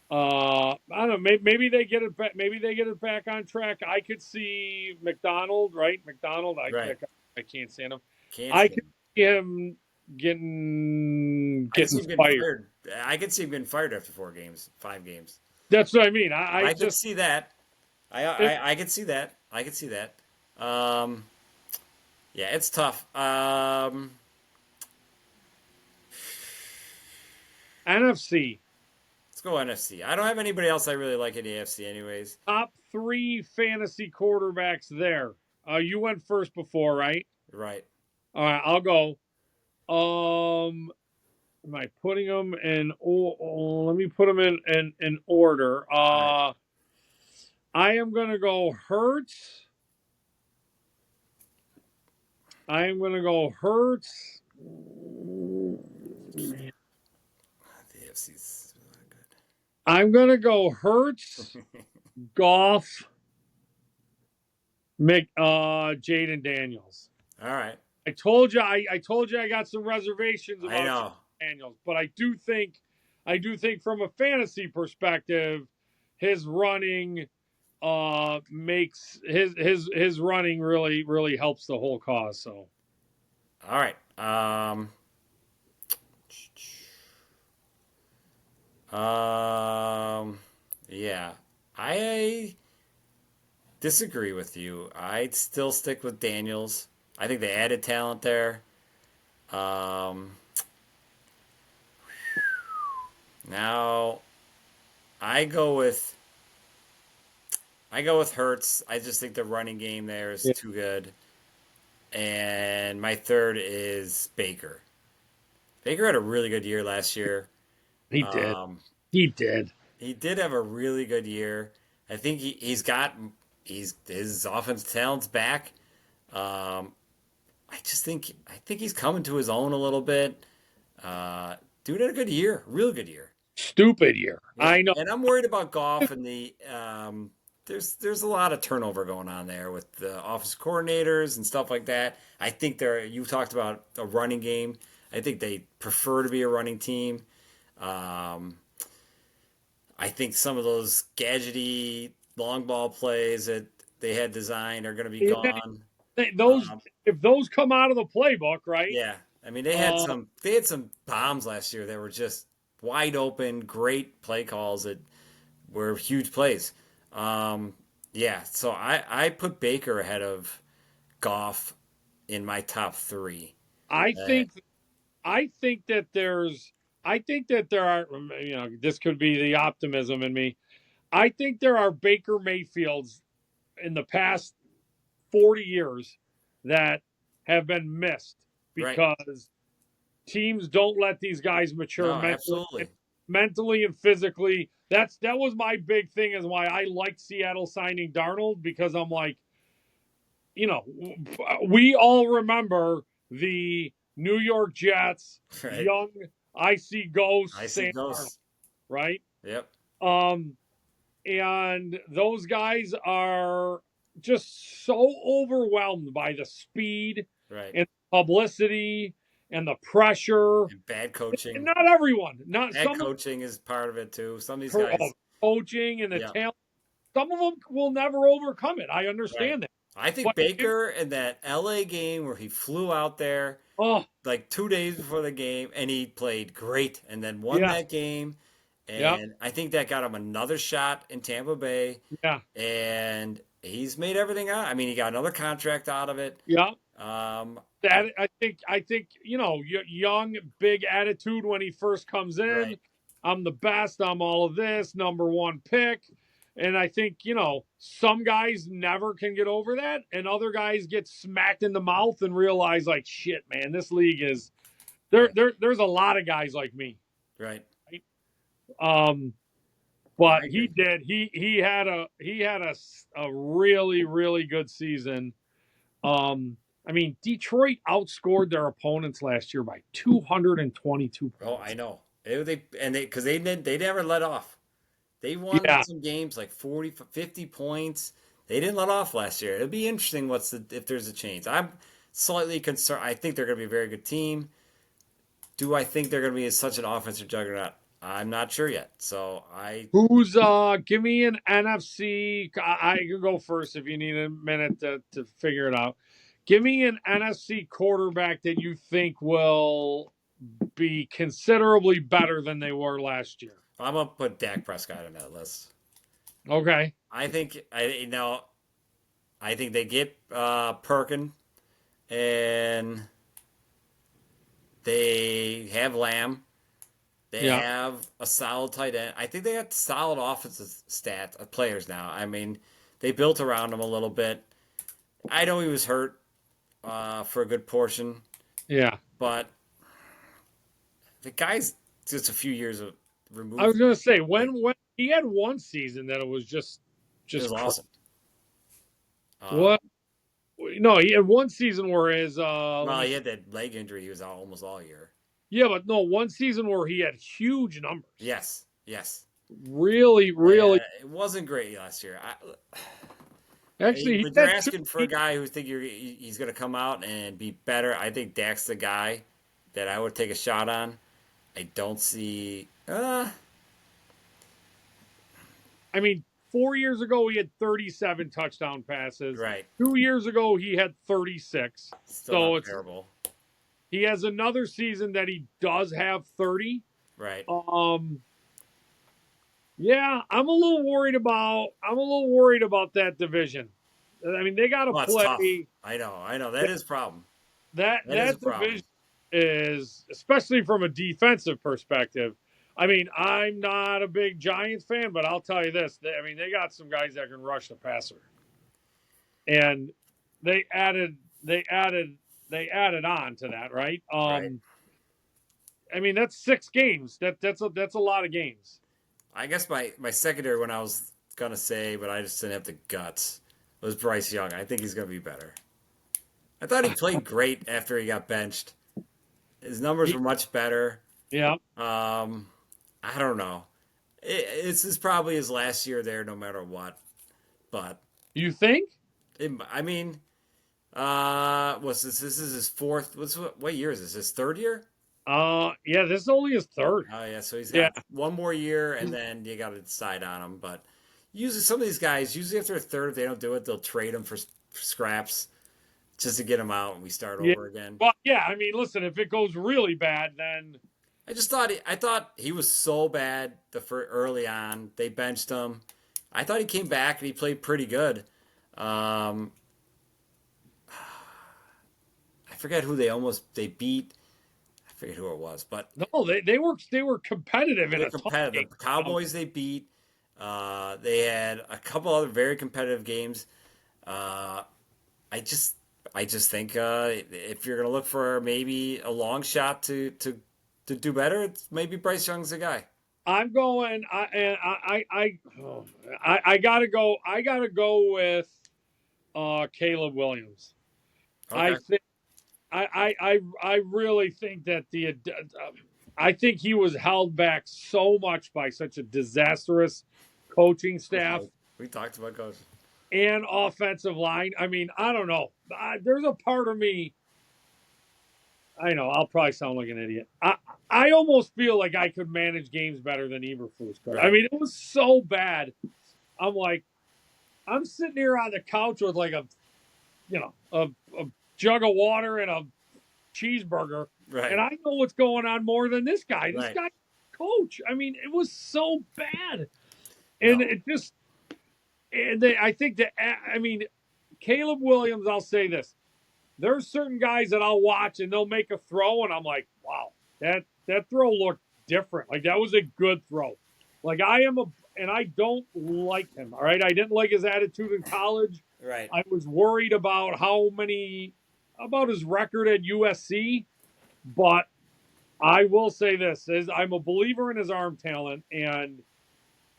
I don't know. Maybe they get it back. Maybe they get it back on track. I could see McDonald, right? McDonald. I can't stand him. I could see him getting fired. I could see him getting fired after 5 games. That's what I mean. I could see that. I could see that. I could see that. Yeah, it's tough. NFC. Let's go NFC. I don't have anybody else I really like in the AFC anyways. Top 3 fantasy quarterbacks there. You went first before, right? Right. All right, I'll go. Am I putting them in? Let me put them in order. All right. I am gonna go Hertz. I am gonna go Hertz. The AFC's not I'm gonna go Hertz, good. Goff, Jaden Daniels. All right. I told you I got some reservations I about know. Daniels, but I do think from a fantasy perspective, his running makes his running really helps the whole cause. So All right. Yeah. I disagree with you. I'd still stick with Daniels. I think they added talent there. Um, Now I go with Hertz. I just think the running game there is yeah, too good. And my third is Baker. Baker had a really good year last year. he did. Um, He did. he did have a really good year. I think he's his offensive talent's back. Um, I think he's coming to his own a little bit. Dude had a good year, real good year. Stupid year. Yeah, I know. and I'm worried about golf and there's a lot of turnover going on there with the office coordinators and stuff like that. I think you talked about a running game. I think they prefer to be a running team. Um, I think some of those gadgety long ball plays that they had designed are going to be gone. Those Um, if those come out of the playbook, right? yeah, I mean Uh, they had some bombs last year that were just wide open, great play calls that were huge plays. Um, yeah, so I put Baker ahead of Goff in my top three. I Uh, think I think that there's I think that there are this could be the optimism in me. I think there are Baker Mayfields in the past 40 years that have been missed right? because teams don't let these guys mature No, absolutely. mentally and physically. That was my big thing is why I liked Seattle signing Darnold because I'm like, we all remember the New York Jets, Right. young I see I ghosts see Sam Darnold, ghosts. right? Yep. Um, and those guys are just so overwhelmed by the speed Right. and publicity and the pressure. And bad And coaching. not everyone, not Bad some of coaching is part of it too. Some of these the guys. coaching and the Yeah. talent. Some of them will never overcome it. I Right. understand that. I think But Baker in that LA game where he flew out there oh like 2 days before the game and he played great and then won yeah, that game. yeah, And I think that got him another shot in Tampa Bay. yeah, And he's made everything out. I mean, he got another contract out of it. yeah. Um, That I think young big attitude when he first comes in. right, I'm the best. I'm all of this number one pick. And I think some guys never can get over that, and other guys get smacked in the mouth and realize like shit, man, this league is right, there's a lot of guys like me. right. Right? But I he agree. did. He had a really good season. I mean, Detroit outscored their opponents last year by 222 Oh, I points. know. Because they never let off. They won Yeah. some games like 40, 50 points. They didn't let off last year. It'll be interesting if there's a change. I'm slightly concerned. I think they're going to be a very good team. Do I think they're going to be such an offensive juggernaut? I'm not sure yet. So Who's give me an NFC. I can go first if you need a minute to figure it out. Give me an NFC quarterback that you think will be considerably better than they were last year. I'm gonna put Dak Prescott in that list. Okay. I think I think they get Perkin and they have Lamb. They Yeah. have a solid tight end. I think they got solid offensive stats players now. I mean, They built around him a little bit. I know he was hurt for a good portion, Yeah. but the guy's just a few years I was removed. gonna say Like, when he had one season that it was it was just awesome. what? No, he had one season where his let Well, me he see. had that leg injury. He was out almost all year. Yeah, but no, one season where he had huge numbers. Yes, yes. Really, really. It wasn't great last year. Actually, he But you're had two. asking for a guy who think he's going to come out and be better. I think Dak's the guy that I would take a shot on. I don't see. I mean, 4 years ago he had 37 touchdown passes. Right. 2 years ago he had 36. Still So not it's terrible. he has another season that he does have 30. Right. Yeah, I'm a little worried about that division. I mean, they got to Well, it's tough. play I know. That is a problem. That is a that problem. division is, especially from a defensive perspective. I mean, I'm not a big Giants fan, but I'll tell you this: I mean, they got some guys that can rush the passer, and they added they added they added on to that, right? Right. I mean, that's 6 games. That's a lot of games. I guess my secondary one I was going to say, but I just didn't have the guts, was Bryce Young. I think he's going to be better. I thought he played great after he got benched. His numbers were much better. Yeah, I don't know. This is probably his last year there, no matter what. But you think? I mean, what's this? This is his fourth. What year is this? His third year? Yeah, this is only his third. Oh yeah, so he's Yeah, got one more year, and then you got to decide on him. But usually, some of these guys, usually after a third, if they don't do it, they'll trade him for scraps just to get him out, and we start yeah. over again. Well, yeah. I mean, listen, if it goes really bad, then I thought he was so bad early on. They benched him. I thought he came back and he played pretty good. I forget who they beat. I forget who it was, but no, they were competitive in they're a tough competitive. game. The Cowboys they beat. They had a couple other very competitive games. I just I just think if you're gonna look for maybe a long shot to do better, it's maybe Bryce Young's the guy. I'm going. I gotta go. I gotta go with Caleb Williams. I Okay. think. I really think that I think he was held back so much by such a disastrous coaching staff We talked about coach. and offensive line. I mean, I don't know. There's a part of me. I know I'll probably sound like an idiot. I almost feel like I could manage games better than Eberflus could. I Right. mean, it was so bad. I'm like, I'm sitting here on the couch with like a jug of water and a cheeseburger, Right. and I know what's going on more than this guy. This Right. guy, coach. I mean, it was so bad, and No. it just. And I think that I mean, Caleb Williams. I'll say this: there's certain guys that I'll watch and they'll make a throw, and I'm like, wow, that throw looked different. Like that was a good throw. Like and I don't like him. All right, I didn't like his attitude in college. Right. I was worried about about his record at USC, but I will say this: is I'm a believer in his arm talent, and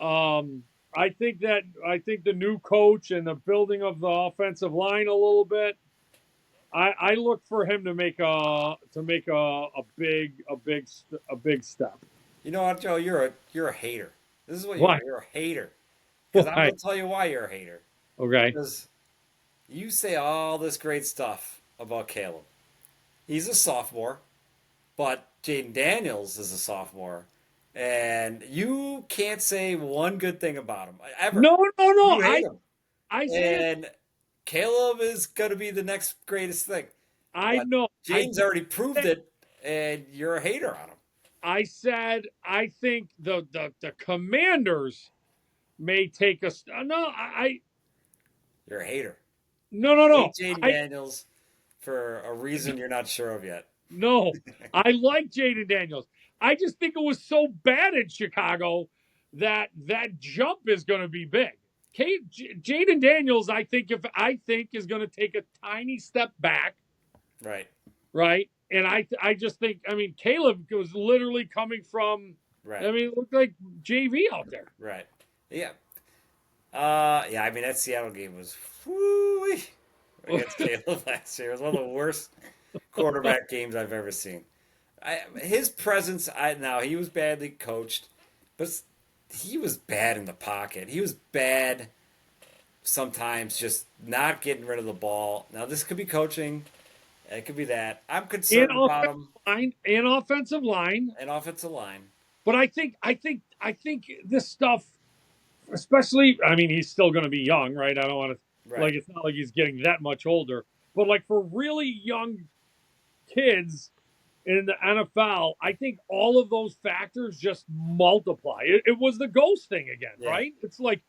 I think the new coach and the building of the offensive line a little bit. I look for him to make a big step. You know what, Joe? You're a hater. This is what you Why? are. You're a hater. Because I'm Why? gonna tell you why you're a hater. Okay. Because you say all this great stuff about Caleb. He's a sophomore, but Jaden Daniels is a sophomore, and you can't say one good thing about him ever. No, no, no. You hate him, I say it. and Caleb is gonna be the next greatest thing. I But know. Jaden's already proved it, and you're a hater on him. I said I think the Commanders may take us. No, You're a hater. no, no, Hate no. Jaden I Daniels for a reason you're not sure of yet. no. I like Jaden Daniels. I just think it was so bad in Chicago that jump is going to be big. Jaden Daniels, I think is going to take a tiny step back, Right. right? And I just think, I mean, Caleb was literally coming from, Right. I mean, it looked like JV out there. Right. Yeah. Yeah. I mean, that Seattle game was whoo against Caleb last year. It was one of the worst quarterback games I've ever seen. His presence. Now he was badly coached, but he was bad in the pocket. He was bad sometimes, just not getting rid of the ball. Now this could be coaching. It could be that. I'm And concerned about offensive him line, and offensive line. and offensive line. But I think this stuff, especially, I mean, he's still going to be young, right? I don't want to, Right. like, it's not like he's getting that much older. But like for really young kids in the NFL, I think all of those factors just multiply. It was the ghost thing again, Yeah. right? It's like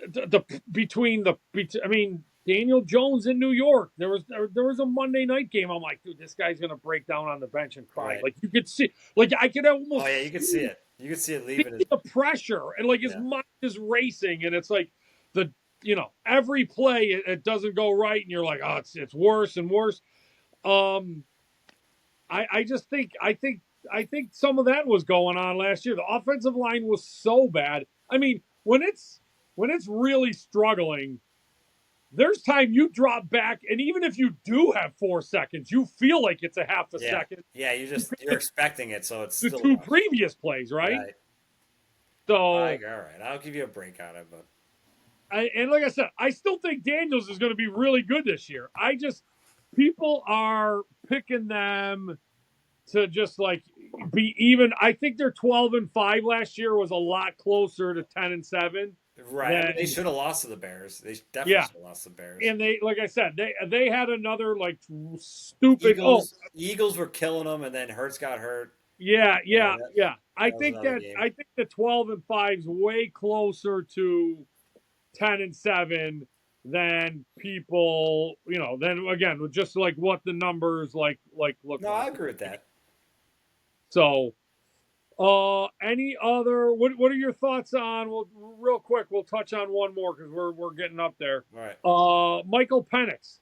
I mean, Daniel Jones in New York. There was a Monday night game. I'm like, dude, this guy's gonna break down on the bench and cry. Right. Like you could see, like I could almost Oh yeah, you could see it. You could see it see leaving his. the pressure, and like his Yeah. mind is racing, and it's like the every play it doesn't go right, and you're like, oh, it's worse and worse. Um, I just think I think some of that was going on last year. The offensive line was so bad. I mean, when it's really struggling, there's time you drop back, and even if you do have 4 seconds, you feel like it's a half a Yeah. second. Yeah. You're expecting it, so it's The still two rush. previous plays, right? Right. So, Like, all right, I'll give you a break on it, but and like I said, I still think Daniels is going to be really good this year. People are picking them to just like be even. I think their 12-5 last year was a lot closer to 10-7. right. I mean, they should have lost to the Bears. They definitely Yeah. should have lost to the Bears. And they, like I said, they had another like stupid. Eagles were killing them, and then Hurts got hurt. Yeah. I that was think another game. I think the 12-5 is way closer to 10-7 than people, then again, just like what the numbers look No, like. I agree with that. So, any other? What are your thoughts on? Well, real quick, we'll touch on one more because we're getting up there. All right. Michael Penix.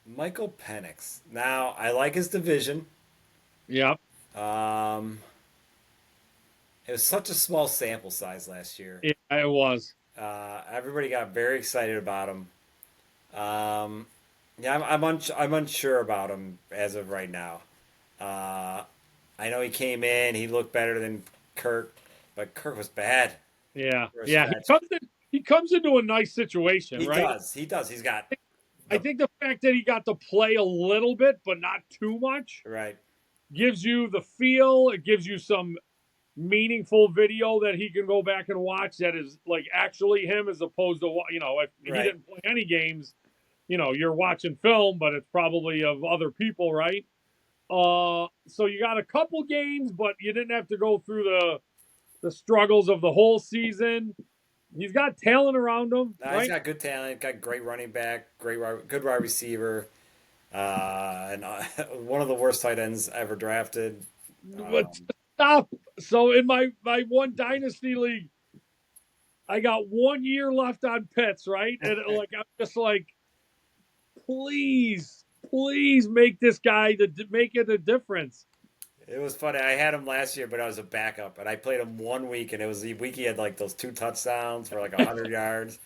Michael Penix. Now, I like his division. Yep. It was such a small sample size last year. Yeah, it was. Everybody got very excited about him. Yeah, I'm unsure about him as of right now. I know he came in, he looked better than Kirk, but Kirk was bad. Yeah. For a Yeah. stretch. He comes into a nice situation, He right? does. He does. He's got I think the fact that he got to play a little bit, but not too much, right. gives you the feel. It gives you some meaningful video that he can go back and watch that is like actually him, as opposed to, if he Right. didn't play any games, you're watching film, but it's probably of other people, right? So you got a couple games, but you didn't have to go through the struggles of the whole season. He's got talent around him, right? He's got good talent, got great running back, good wide receiver, and one of the worst tight ends ever drafted. But stop. So in my one dynasty league, I got 1 year left on Pitts, right? And like I'm just like, please make this guy make it a difference. It was funny. I had him last year, but I was a backup, and I played him 1 week, and it was the week he had like those 2 touchdowns for like 100 yards.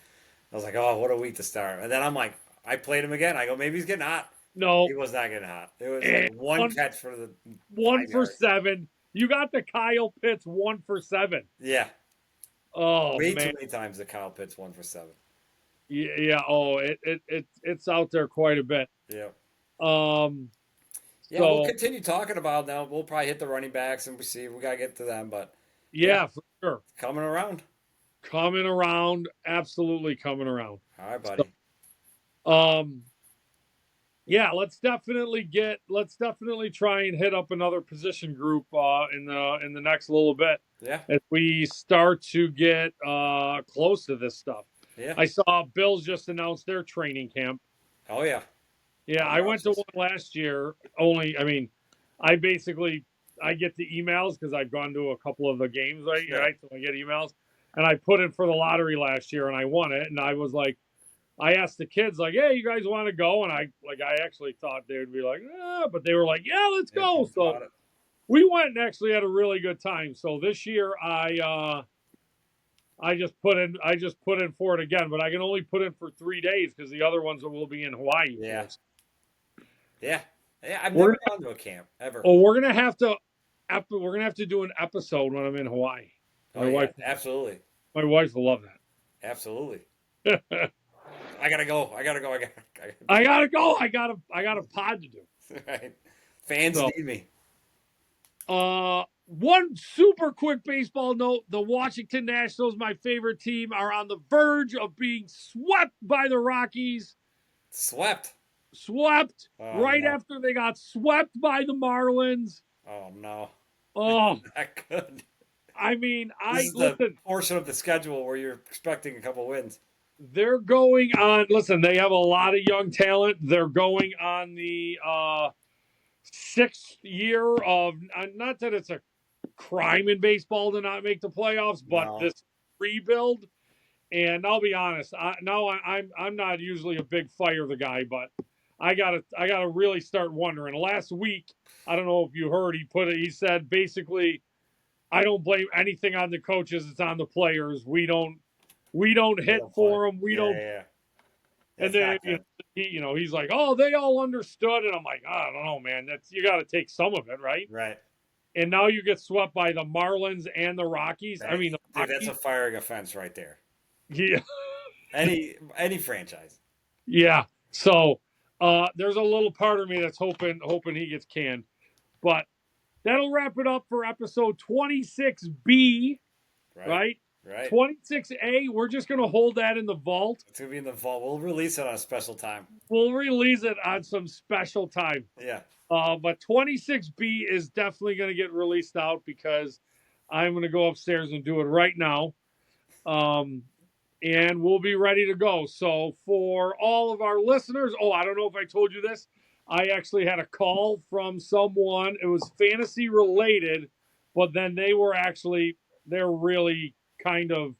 I was like, oh, what a week to start. And then I'm like, I played him again. I go, maybe he's getting hot. No, He was not getting hot. It was like one catch for the 1 5 for yards. 7. You got the Kyle Pitts 1 for 7. Yeah, Oh way man, too many times the Kyle Pitts 1 for 7. yeah. Oh, it's out there quite a bit. Yeah. Yeah, So we'll continue talking about now. We'll probably hit the running backs and we see we gotta get to them, but yeah, for sure. coming around. Coming around, absolutely coming around. All right, buddy. Yeah, let's definitely try and hit up another position group in the next little bit Yeah, as we start to get close to this stuff. yeah. I saw Bills just announced their training camp. Oh yeah. Yeah, I went to one last year. I get the emails because I've gone to a couple of the games, right? Sure. Right, so I get emails, and I put in for the lottery last year and I won it. And I was like, I asked the kids like, "Hey, you guys want to go?" And I actually thought they would be like, but they were like, "Yeah, let's go." So we went and actually had a really good time. So this year I just put in for it again, but I can only put in for 3 days because the other ones will be in Hawaii. Yeah. Yeah. Yeah. I've never gone to a camp ever. Oh, we're gonna have to do an episode when I'm in Hawaii. My wife, absolutely. My wife will love that. Absolutely. I gotta go. I gotta go. I got a pod to do. Right. Fans need me. One super quick baseball note: the Washington Nationals, my favorite team, are on the verge of being swept by the Rockies. Swept. After they got swept by the Marlins. Oh no. Oh, that good. I mean, this is the portion of the schedule where you're expecting a couple wins. They're going on. Listen, they have a lot of young talent. They're going on the 6th year of. Not that it's a crime in baseball to not make the playoffs, but this rebuild. And I'll be honest. I'm not usually a big fire the guy, but I gotta really start wondering. Last week, I don't know if you heard, he said basically, I don't blame anything on the coaches. It's on the players. We don't hit for them. We don't. Yeah. And then he's like, oh, they all understood, and I'm like, I don't know, man. You got to take some of it, right? Right. And now you get swept by the Marlins and the Rockies. Right. I mean, dude, that's a firing offense right there. Yeah. any franchise. Yeah. So there's a little part of me that's hoping he gets canned, but that'll wrap it up for episode 26B. Right. 26A, we're just going to hold that in the vault. It's going to be in the vault. We'll release it on a special time. We'll release it on some special time. Yeah. But 26B is definitely going to get released out because I'm going to go upstairs and do it right now. And we'll be ready to go. So for all of our listeners, I don't know if I told you this. I actually had a call from someone. It was fantasy related, but then they're really kind of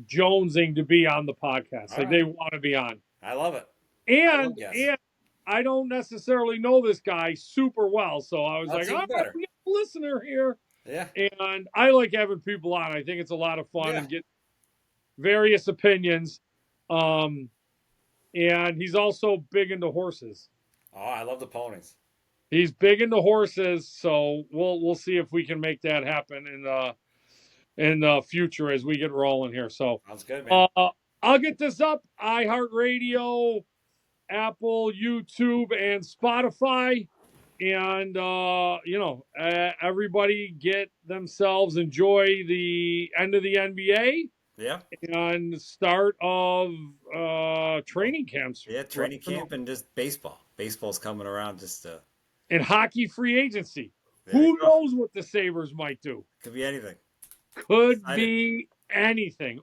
jonesing to be on the podcast. They want to be on. I love it. And I don't necessarily know this guy super well. So I was we got a listener here. Yeah. And I like having people on. I think it's a lot of fun and get various opinions. And he's also big into horses. Oh, I love the ponies. He's big into horses, so we'll see if we can make that happen in the future as we get rolling here. So sounds good, man. I'll get this up. iHeartRadio, Apple, YouTube, and Spotify. And everybody enjoy the end of the NBA. Yeah. And start of training camps. Yeah, training camp and just baseball. Baseball's coming around and hockey free agency. Who knows what the Sabres might do? Could be anything.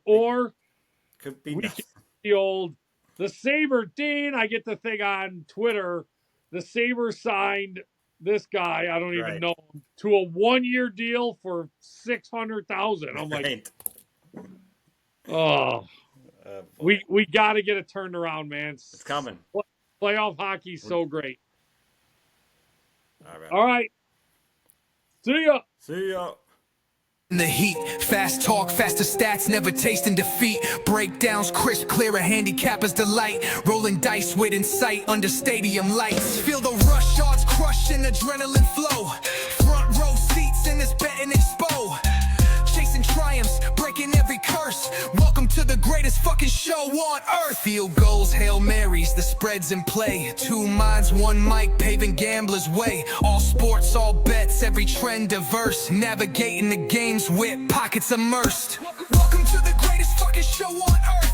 Or could be the Sabre Dean. I get the thing on Twitter. The Sabres signed this guy, I don't even know, to a 1-year deal for $600,000. I'm like, we got to get it turned around, man. It's coming. Playoff hockey's so great. All right. See ya. The heat, fast talk, faster stats, never tasting defeat. Breakdowns, crisp, clear, a handicapper's delight. Rolling dice with insight under stadium lights. Feel the rush, yards crush and adrenaline flow. Front row seats in this betting expo. Chasing triumphs, breaking every curse. Welcome to the greatest fucking show on earth. Field goals, Hail Marys, the spread's in play. 2 minds, 1 mic, paving gamblers' way. All sports, all bets, every trend diverse. Navigating the game's wit, pockets immersed. Welcome to the greatest fucking show on earth.